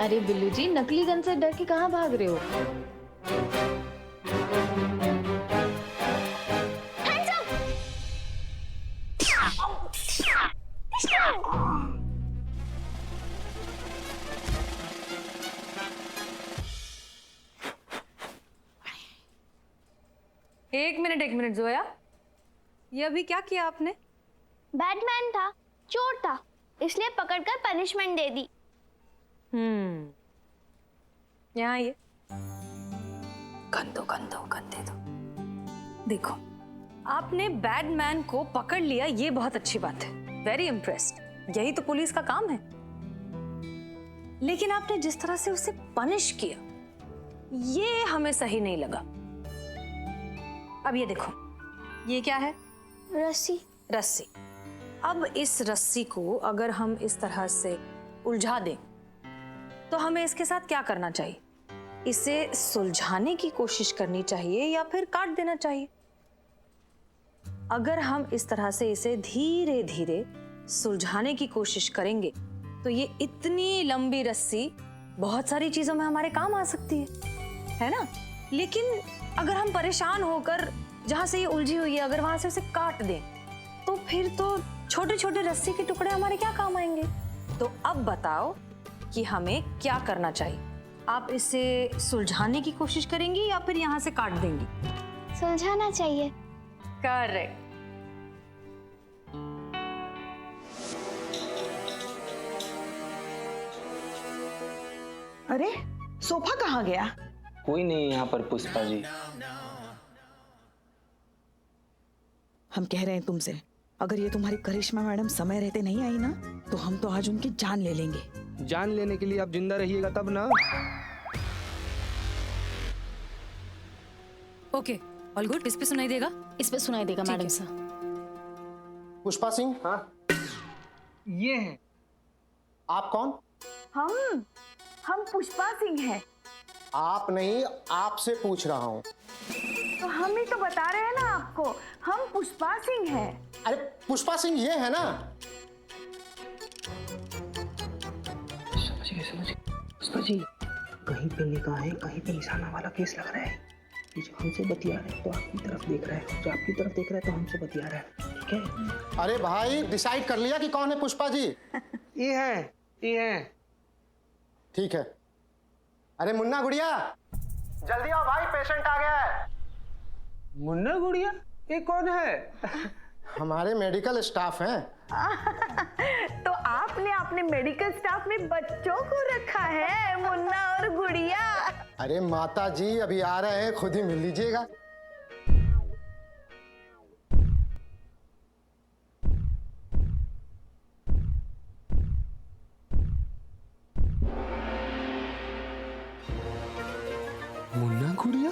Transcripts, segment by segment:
अरे बिल्लू जी, नकली गन से डर के कहाँ भाग रहे हो? एक मिनट जोया, ये अभी क्या किया आपने? बैटमैन था, चोर था, इसलिए पकड़कर पनिशमेंट दे दी। यहाँ ये गन दे दो। देखो, आपने बैटमैन को पकड़ लिया, ये बहुत अच्छी बात है। Very impressed. यही तो पुलिस का काम है। लेकिन आपने जिस तरह से उसे पनिश किया, ये हमें सही नहीं लगा। अब ये देखो, ये क्या है? रस्सी। अब इस रस्सी को अगर हम इस तरह से उलझा दें तो हमें इसके साथ क्या करना चाहिए? इसे सुलझाने की कोशिश करनी चाहिए या फिर काट देना चाहिए? अगर हम इस तरह से इसे धीरे धीरे सुलझाने की कोशिश करेंगे तो ये इतनी लंबी रस्सी बहुत सारी चीजों में हमारे काम आ सकती है ना? लेकिन अगर हम परेशान होकर जहां से ये उलझी हुई है, अगर वहां से उसे काट दें तो फिर तो छोटे छोटे रस्सी के टुकड़े हमारे क्या काम आएंगे? तो अब बताओ कि हमें क्या करना चाहिए? आप इसे सुलझाने की कोशिश करेंगी या फिर यहाँ से काट देंगी? सुलझाना चाहिए। करेक्ट। अरे सोफा कहाँ गया? कोई नहीं यहाँ पर पुष्पा जी। हम कह रहे हैं तुमसे, अगर ये तुम्हारी करिश्मा मैडम समय रहते नहीं आई ना तो हम तो आज उनकी जान ले लेंगे। जान लेने के लिए आप जिंदा रहिएगा तब ना। Okay, all good. इस पे सुनाई देगा? इस पे सुनाई देगा मैडम साहब। पुष्पा सिंह, हाँ, ये है। आप कौन? हम पुष्पा सिंह हैं। आप नहीं, आपसे पूछ रहा हूँ। तो हम ही तो बता रहे हैं ना आपको, हम पुष्पा सिंह हैं। अरे पुष्पा सिंह ये है ना? समझिए पुष्पा जी, कहीं पे निगाह है, कहीं पे निशाना वाला केस लग रहा है। ये जो हमसे बतिया रहे हैं तो आपकी तरफ देख रहा है, जो आपकी तरफ देख रहा है तो हमसे बतिया रहा है। ठीक है? अरे भाई, डिसाइड कर लिया कि कौन है पुष्पा जी? ये है। ठीक है। अरे मुन्ना गुड़िया, जल्दी आओ भाई, पेशेंट आ गया है। मुन्ना गुड़िया? ये कौन है? हमारे मेडिकल स्टाफ हैं। तो आपने अपने मेडिकल स्टाफ में बच्चों को रखा है, मुन्ना और गुड़िया। अरे माता जी अभी आ रहे हैं, खुद ही मिल लीजिएगा। मुन्ना गुड़िया?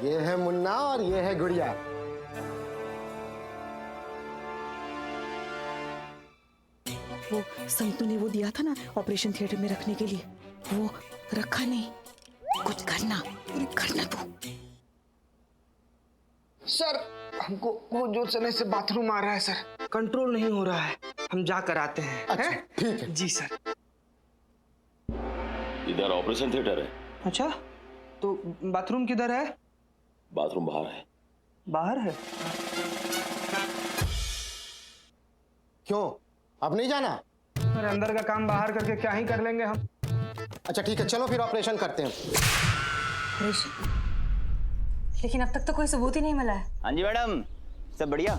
ये है मुन्ना और ये है गुड़िया। वो संतू ने वो दिया था ना ऑपरेशन थिएटर में रखने के लिए, वो रखा नहीं। कुछ करना तू। सर, हमको बहुत जोर से से बाथरूम आ रहा है सर, कंट्रोल नहीं हो रहा है। हम जाकर आते हैं। अच्छा, ठीक है। जी सर। इधर ऑपरेशन थिएटर है। अच्छा, तो बाथरूम किधर है? बाथरूम बाहर है। बाहर है? क्यों, अब नहीं जाना? सर, अंदर का काम बाहर करके क्या ही कर लेंगे हम। अच्छा ठीक है, चलो फिर ऑपरेशन करते हैं। लेकिन अब तक तो कोई सबूत ही नहीं मिला है। हाँ जी मैडम, सब बढ़िया।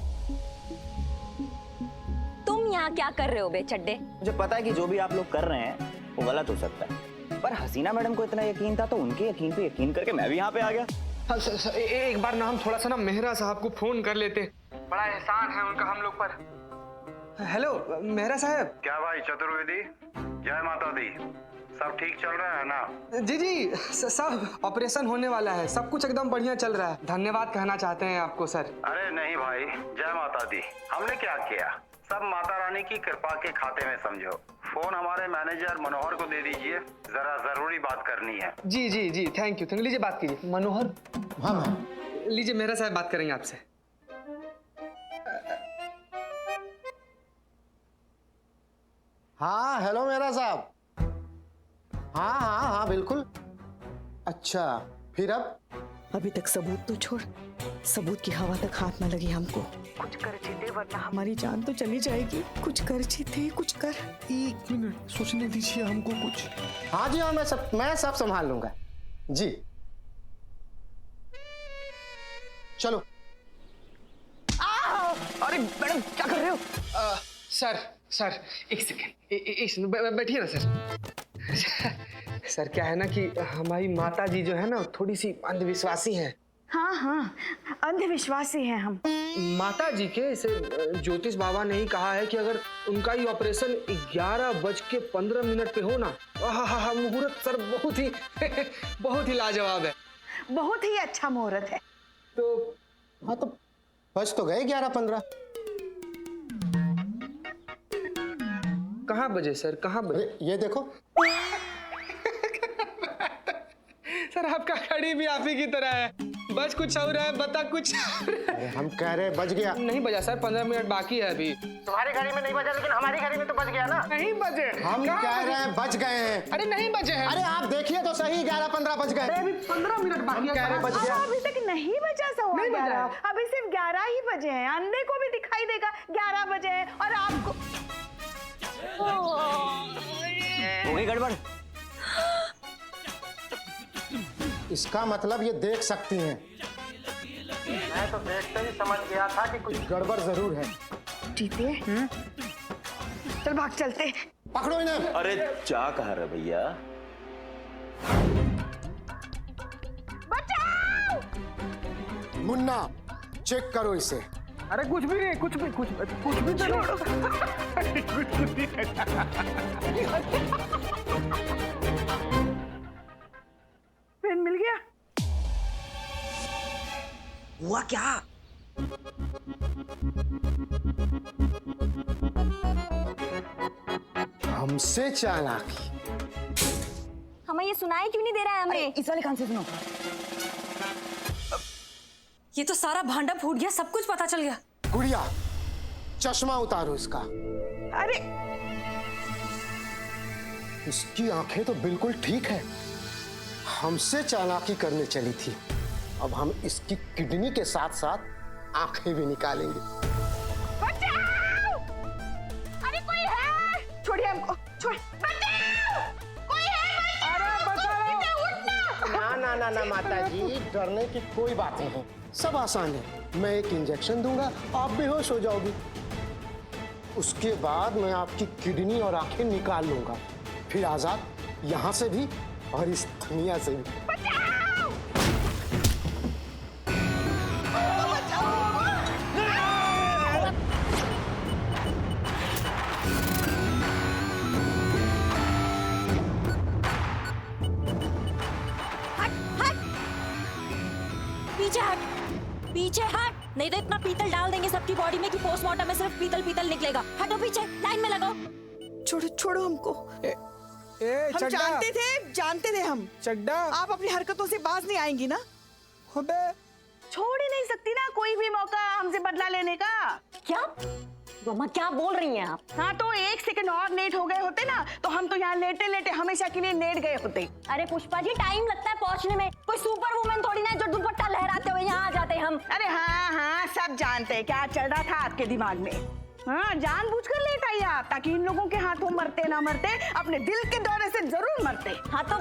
तुम यहाँ क्या कर रहे हो बेचड्डे? मुझे पता है कि जो भी आप लोग कर रहे हैं वो गलत हो सकता है, पर हसीना मैडम को इतना यकीन था तो उनके यकीन पे यकीन करके मैं भी यहाँ पे आ गया। हाँ, एक बार ना हम थोड़ा सा ना मेहरा साहब को फोन कर लेते, बड़ा एहसान है उनका हम लोग पर। हेलो मेहरा साहब। क्या भाई चतुर्वेदी, जय माता दी, सब ठीक चल रहा है ना? जी सब ऑपरेशन होने वाला है, सब कुछ एकदम बढ़िया चल रहा है। धन्यवाद कहना चाहते हैं आपको सर। अरे नहीं भाई, जय माता दी। हमने क्या किया, सब माता रानी की कृपा के खाते में समझो। फोन हमारे मैनेजर मनोहर को दे दीजिए, जरा जरूरी बात करनी है। जी जी जी, थैंक यू। लीजिए बात कीजिए। मनोहर? हाँ मैम। लीजिए, मेरा साहब बात करेंगे आपसे। हाँ हेलो मेरा साहब। हाँ हाँ हाँ बिल्कुल। अच्छा फिर अब? अभी तक सबूत तो छोड़, सबूत की हवा तक हाथ न लगी हमको। कुछ कर जीते वरना हमारी जान तो चली जाएगी। कुछ कर जीते, कुछ कर। 1 मिनट सोचने दीजिए हमको कुछ। हाँ जी हाँ, मैं सब संभाल लूंगा जी। चलो। अरे मैडम क्या कर रहे हो? सर एक सेकेंड, बैठिए ना सर। सर क्या है ना कि हमारी माता जी जो है ना थोड़ी सी अंधविश्वासी हैं। हाँ हाँ, अंधविश्वासी हैं हम। माता जी के इसे ज्योतिष बाबा ने ही कहा है कि अगर उनका ये ऑपरेशन 11:15 पे हो ना, हाँ मुहूर्त सर बहुत ही लाजवाब है। बहुत ही अच्छा मुहूर्त है। तो हाँ तो बच तो गए 11:15। कहाँ बजे सर, कहाँ बजे? ये देखो। सर आपका घड़ी भी आप ही की तरह है, बस कुछ और है, बता कुछ। अरे हम कह रहे बच गया। नहीं बजा सर, 15 मिनट बाकी है अभी। तुम्हारी घड़ी में नहीं बजा, लेकिन हमारी घड़ी में तो बच गया ना। नहीं बजे। हम कह रहे हैं बच गए हैं। अरे नहीं बजे हैं। अरे आप देखिए तो सही, 11:15 बज गए। अभी 15 मिनट बाकी है। कह रहे बच गया। अभी तक नहीं बजा सवा नहीं बजा 11, है। अभी सिर्फ 11 ही बजे हैं। अंधे को भी दिखाई देगा 11 बजे हैं और आपको हो गई गड़बड़। इसका मतलब ये देख सकती हैं। मैं तो देखते ही समझ गया था कि कुछ गड़बड़ जरूर है। जीते। चल भाग चलते। पकड़ो इन्हें। अरे क्या कह रहे भैया? मुन्ना चेक करो इसे। अरे कुछ भी नहीं, कुछ भी तो पेन मिल गया? हुआ क्या? हमसे चालाकी। हमें ये सुनाई क्यों नहीं दे रहा है हमें? इस वाले कान से सुनो। ये तो सारा भांडा फूट गया, सब कुछ पता चल गया। गुड़िया चश्मा उतारो इसका। अरे इसकी आंखें तो बिल्कुल ठीक है, हमसे चालाकी करने चली थी। अब हम इसकी किडनी के साथ साथ आंखें भी निकालेंगे। बचाओ! अरे कोई है? छोड़िए हमको, छोड़। बचाओ! कोई है? अरे बचाओ! ना ना ना ना माता जी, डरने की कोई बात नहीं, सब आसान है। मैं एक इंजेक्शन दूंगा, आप बेहोश हो जाओगी। उसके बाद मैं आपकी किडनी और आंखें निकाल लूंगा, फिर आजाद यहाँ से भी और इस दुनिया से भी। पीछे हट, पीछे हट, नहीं तो इतना पीतल डाल देंगे सबकी बॉडी में कि पोस्टमार्टम में सिर्फ पीतल पीतल निकलेगा। हटो पीछे, लाइन में लगाओ। छोड़ो हमको। हम जानते थे हम। चड्डा आप अपनी हरकतों से बाज नहीं आएंगी ना? अबे छोड़ ही नहीं सकती ना कोई भी मौका हमसे बदला लेने का। क्या मम्मा क्या बोल रही हैं आप? हाँ तो 1 सेकंड और लेट हो गए होते ना तो हम तो यहाँ लेटे लेटे हमेशा के लिए लेट गए होते। अरे पुष्पा जी, टाइम लगता है पहुंचने में। कोई सुपर वुमेन थोड़ी ना जो दुपट्टा लहराते हुए यहाँ आ जाते हम। अरे हाँ सब जानते हैं क्या चल रहा था आपके दिमाग में। हाँ जानबूझकर लेट आई आप, ताकि इन लोगों के हाथों मरते ना मरते अपने दिल के दौरे से जरूर मरते। हाँ तो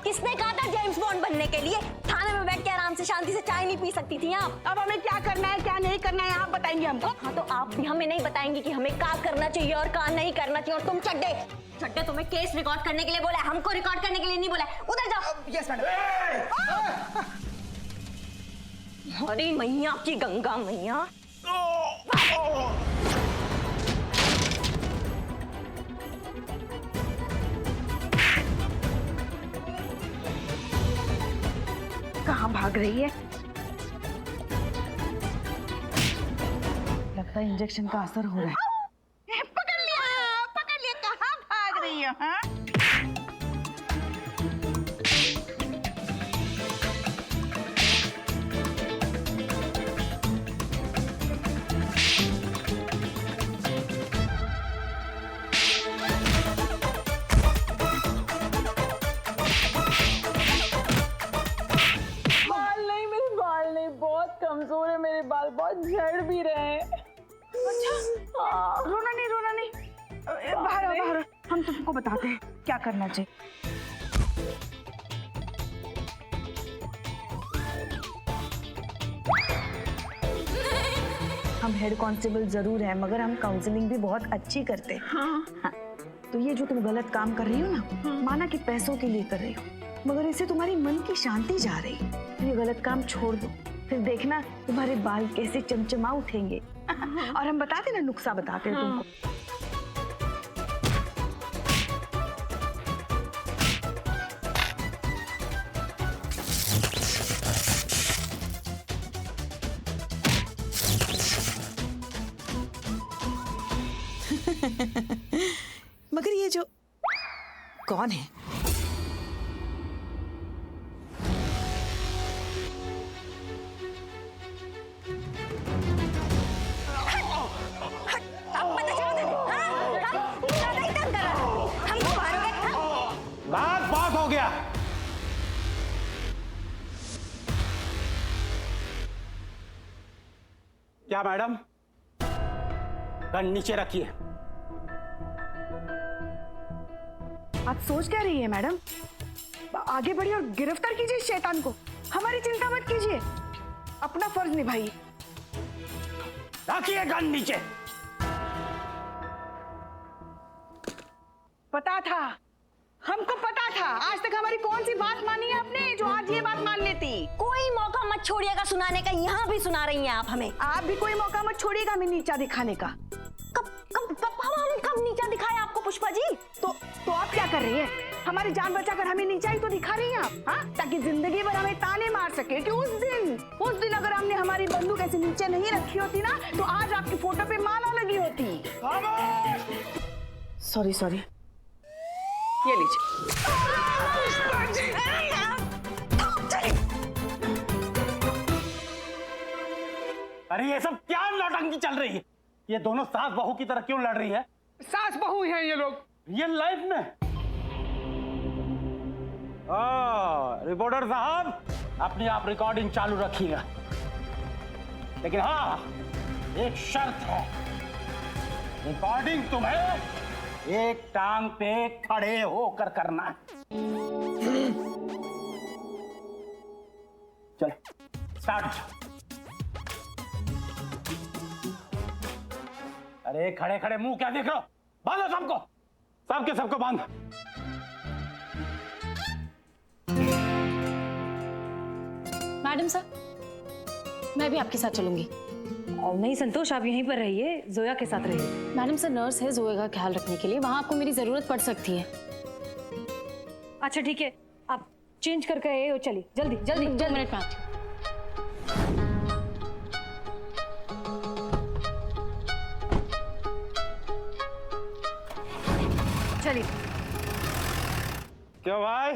किसने कहा था जेम्स बॉन्ड बनने के लिए? थाने में बैठ के आराम से शांति से चाय नहीं पी सकती थी आप? अब हमें क्या करना है क्या नहीं करना है आप बताएंगे हमको? हाँ तो आप भी हमें नहीं बताएंगे कि हमें क्या करना चाहिए और क्या नहीं करना चाहिए। और तुम चड्डे तुम्हें केस रिकॉर्ड करने के लिए बोला है, हमको रिकॉर्ड करने के लिए नहीं बोला है। उधर जाओ। Yes madam. अरे मैया की गंगा मैया। कहाँ भाग रही है? लगता है इंजेक्शन का असर हो रहा है। बहुत कमजोर है, मेरे बाल बहुत झड़ भी रहे हैं। अच्छा रोना नहीं बाहर बाहर, हम तुमको बताते हैं क्या करना चाहिए। हम हेड कांस्टेबल जरूर हैं, मगर हम काउंसलिंग भी बहुत अच्छी करते हैं। हाँ। तो ये जो तुम गलत काम कर रही हो ना, माना कि पैसों के लिए कर रही हो, मगर इससे तुम्हारी मन की शांति जा रही है। तो ये गलत काम छोड़ दो, फिर देखना तुम्हारे बाल कैसे चमचमा उठेंगे। और हम बताते ना, नुस्खा बताते हैं तुमको। मगर ये जो कौन है? बात हो गया। क्या मैडम, गन नीचे रखिए। आप सोच क्या रही है मैडम? आगे बढ़िए और गिरफ्तार कीजिए इस शैतान को। हमारी चिंता मत कीजिए, अपना फर्ज निभाइए। रखिए गन नीचे। पता था, हमको पता था। आज तक हमारी कौन सी बात मानी है आपने जो आज ये बात मान लेती? कोई मौका मत छोड़िएगा सुनाने का, यहाँ भी सुना रही हैं आप हमें। आप भी कोई मौका मत छोड़िएगा हमें नीचा दिखाने का। हम कब नीचा दिखाया आपको पुष्पा जी? तो आप क्या कर रही है? हमारी जान बचाकर हमें नीचा ही तो दिखा रही हैं आप, हाँ? ताकि जिंदगी भर हमें ताने मार सके कि उस दिन अगर हमने हमारी बंदूक ऐसे नीचे नहीं रखी होती ना, तो आज आपकी फोटो पे माला लगी होती। सॉरी, ये लीजिए। अरे ये सब क्या नौटंकी चल रही है? ये दोनों सास बहू की तरह क्यों लड़ रही है? सास बहू हैं ये लोग रियल लाइफ में। रिपोर्टर साहब, अपनी आप रिकॉर्डिंग चालू रखिएगा, लेकिन हाँ एक शर्त है, रिकॉर्डिंग तुम्हें एक टांग पे खड़े होकर करना है। चलो स्टार्ट। अरे खड़े खड़े मुंह क्या देख रहे हो? बांधो सबको, सबको बांध। मैडम सर, मैं भी आपके साथ चलूंगी। और नहीं संतोष, आप यहीं पर रहिए, जोया के साथ रहिए। मैडम सर नर्स है जोया का ख्याल रखने के लिए, वहाँ आपको मेरी जरूरत पड़ सकती है। अच्छा ठीक है, आप चेंज करके आए हो, चलिए जल्दी। 2 मिनट में आती हूँ। चलिए। क्यों भाई?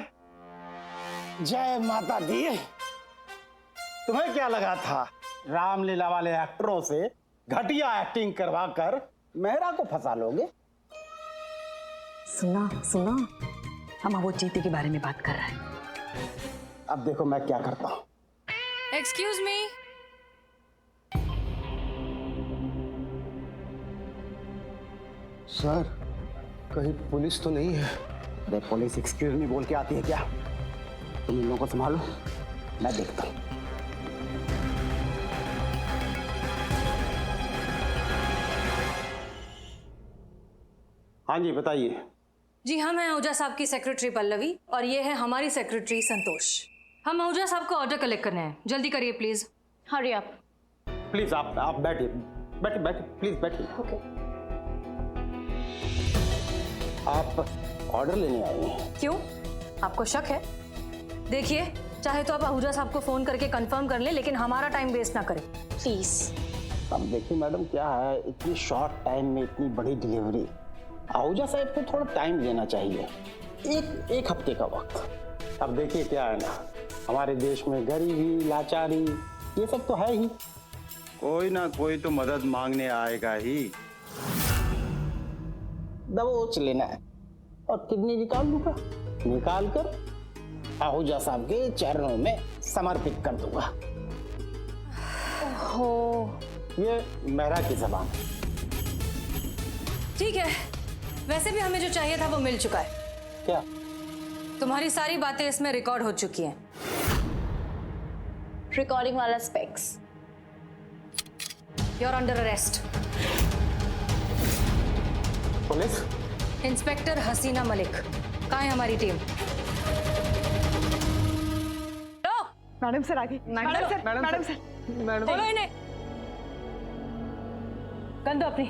जय माता दी। तुम्हें क्या लगा था रामलीला वाले एक्टरों से घटिया एक्टिंग करवा कर मेहरा को फंसा लोगे? सुना, हम वो चीते के बारे में बात कर रहे हैं। अब देखो मैं क्या करता हूँ। Excuse me. सर, कहीं पुलिस तो नहीं है? अरे पुलिस एक्सक्यूज मी बोल के आती है क्या? तुम इन लोगों को संभालो, मैं देखता हूँ। हाँ जी बताइए। जी हाँ, मैं आहूजा साहब की सेक्रेटरी पल्लवी और ये है हमारी सेक्रेटरी संतोष। हम आहूजा साहब को ऑर्डर कलेक्ट करने हैं, जल्दी करिए प्लीज। हरी आप। प्लीज आप बैठिए, प्लीज बैठिए। ओके। आप ऑर्डर लेने आए हैं? क्यों, आपको शक है? देखिए, चाहे तो आप आहूजा साहब को फोन करके कंफर्म कर ले, लेकिन हमारा टाइम वेस्ट ना करें प्लीज। अब देखिए मैडम, क्या है, इतनी शॉर्ट टाइम में इतनी बड़ी डिलीवरी, आहूजा साहब को थोड़ा टाइम लेना चाहिए, एक हफ्ते का वक्त। अब देखिए क्या है ना, हमारे देश में गरीबी, लाचारी, ये सब तो है ही। कोई ना कोई तो मदद मांगने आएगा ही। दबोच लेना है और किडनी निकाल दूंगा, निकाल कर आहूजा साहब के चरणों में समर्पित कर दूंगा। ओहो, ये मेहरा की जबान है। ठीक है, वैसे भी हमें जो चाहिए था वो मिल चुका है। क्या? तुम्हारी सारी बातें इसमें रिकॉर्ड हो चुकी हैं। रिकॉर्डिंग वाला specs. You are under arrest. Police? Inspector Haseena Malik, कहाँ है हमारी टीम? मैडम सर आगे। Madam sir, madam sir, madam खोलो इन्हें। गन दो अपनी।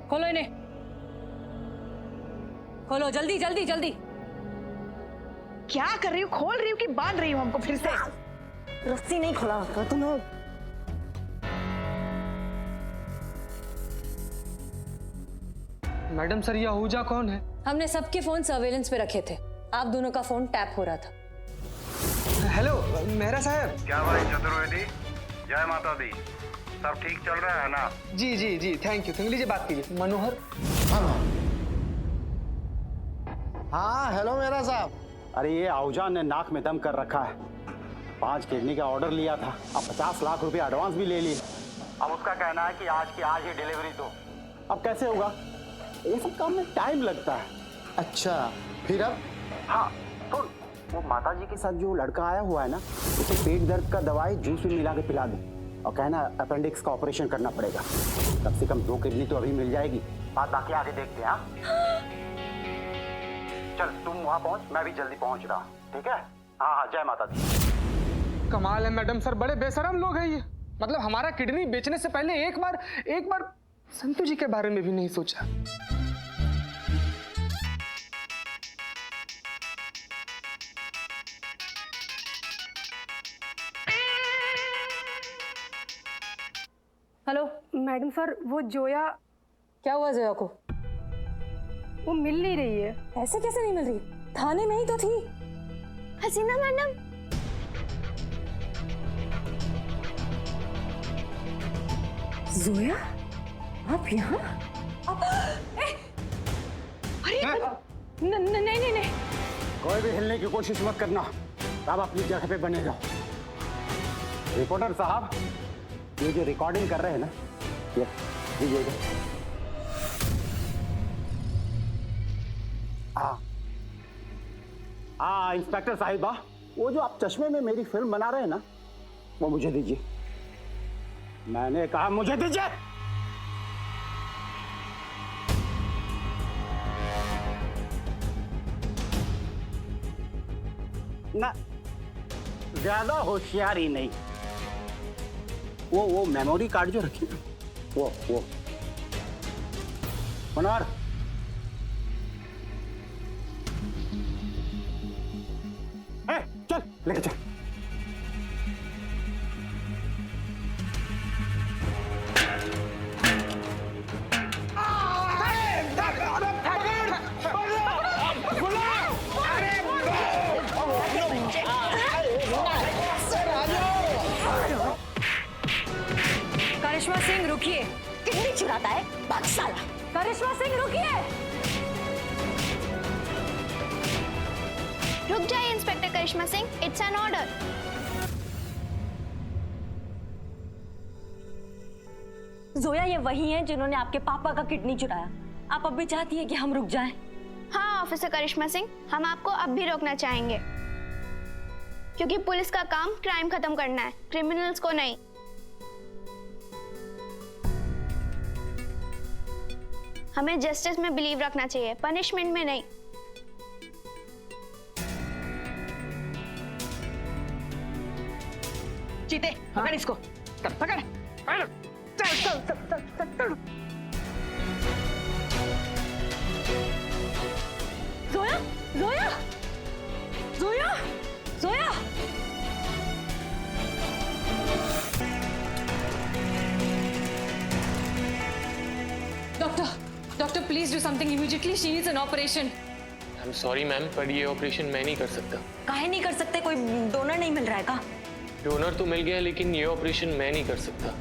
खोलो इन्हें, खोलो जल्दी जल्दी जल्दी। क्या कर रही हूँ? खोल रही हूँ कि बांध रही हूँ हमको फिर से? रस्सी नहीं खुला तुम्हें। मैडम सर, ये आहूजा कौन है? हमने सबके फोन सर्वेलेंस पे रखे थे, आप दोनों का फोन टैप हो रहा था। हेलो मेहरा साहब। क्या भाई चतुर्वेदी, जय माता दी, सब ठीक चल रहा है ना? जी जी जी, थैंक यू। लीजिए बात कीजिए। मनोहर। हाँ हेलो मेरा साहब। अरे ये आहूजा ने नाक में दम कर रखा है। 5 किडनी का ऑर्डर लिया था, अब 50 लाख रुपए एडवांस भी ले लिए। अब उसका कहना है कि आज की आज ही डिलीवरी दो। अब कैसे होगा? ये सब काम में टाइम लगता है। अच्छा फिर अब? हाँ तो वो माता जी के साथ जो लड़का आया हुआ है ना, उसे पेट दर्द का दवाई जूस में मिला के पिला दे और कहना अपेंडिक्स का ऑपरेशन करना पड़ेगा। कम से कम 2 किडनी तो अभी मिल जाएगी। बात बाकी आगे देखते हैं। हाँ चल तुम वहां पहुंच, मैं भी जल्दी पहुंच रहा हूँ। ठीक है? हाँ हाँ, जय माता दी। कमाल है मैडम सर, बड़े बेशरम लोग हैं ये। मतलब हमारा किडनी बेचने से पहले एक बार संतू जी के बारे में भी नहीं सोचा। हेलो मैडम सर, वो जोया। क्या हुआ जोया को? वो मिल नहीं रही है। ऐसे कैसे नहीं मिल रही? थाने में ही तो थी। हसीना मैडम, जोया आप यहाँ? नहीं नहीं नहीं, कोई भी हिलने की कोशिश मत करना, आप अपनी जगह पे बने रहो। रिपोर्टर साहब, ये जो रिकॉर्डिंग कर रहे हैं ना, ये लीजिएगा। हाँ इंस्पेक्टर साहिबा, वो जो आप चश्मे में मेरी फिल्म बना रहे हैं ना, वो मुझे दीजिए। मैंने कहा मुझे दीजिए। ना ज्यादा होशियारी नहीं। वो मेमोरी कार्ड जो रखी ना, वो मनोहर, चल लेके चल। करिश्मा सिंह रुकिए। किडनी चुराता है भाग साला। करिश्मा सिंह रुकिए। रुक जाइए inspector Karishma Singh, it's an order. Zoya ये वही है जिन्होंने आपके पापा का किडनी चुराया। आप अब भी चाहती है कि हम रुक जाएं? हाँ ऑफिसर करिश्मा सिंह, हम आपको अब भी रोकना चाहेंगे, क्योंकि पुलिस का काम क्राइम खत्म करना है, क्रिमिनल्स को नहीं। हमें जस्टिस में बिलीव रखना चाहिए, पनिशमेंट में नहीं। चीते, पकड़ इसको। पकड़। चल। Zoya, Zoya, Zoya, Zoya. Doctor please do something immediately, she needs an operation. I am sorry ma'am, पर ये ऑपरेशन मैं नहीं कर सकता। काहे नहीं कर सकते? कोई डोनर नहीं मिल रहा है का? डोनर तो मिल गया, लेकिन ये ऑपरेशन मैं नहीं कर सकता।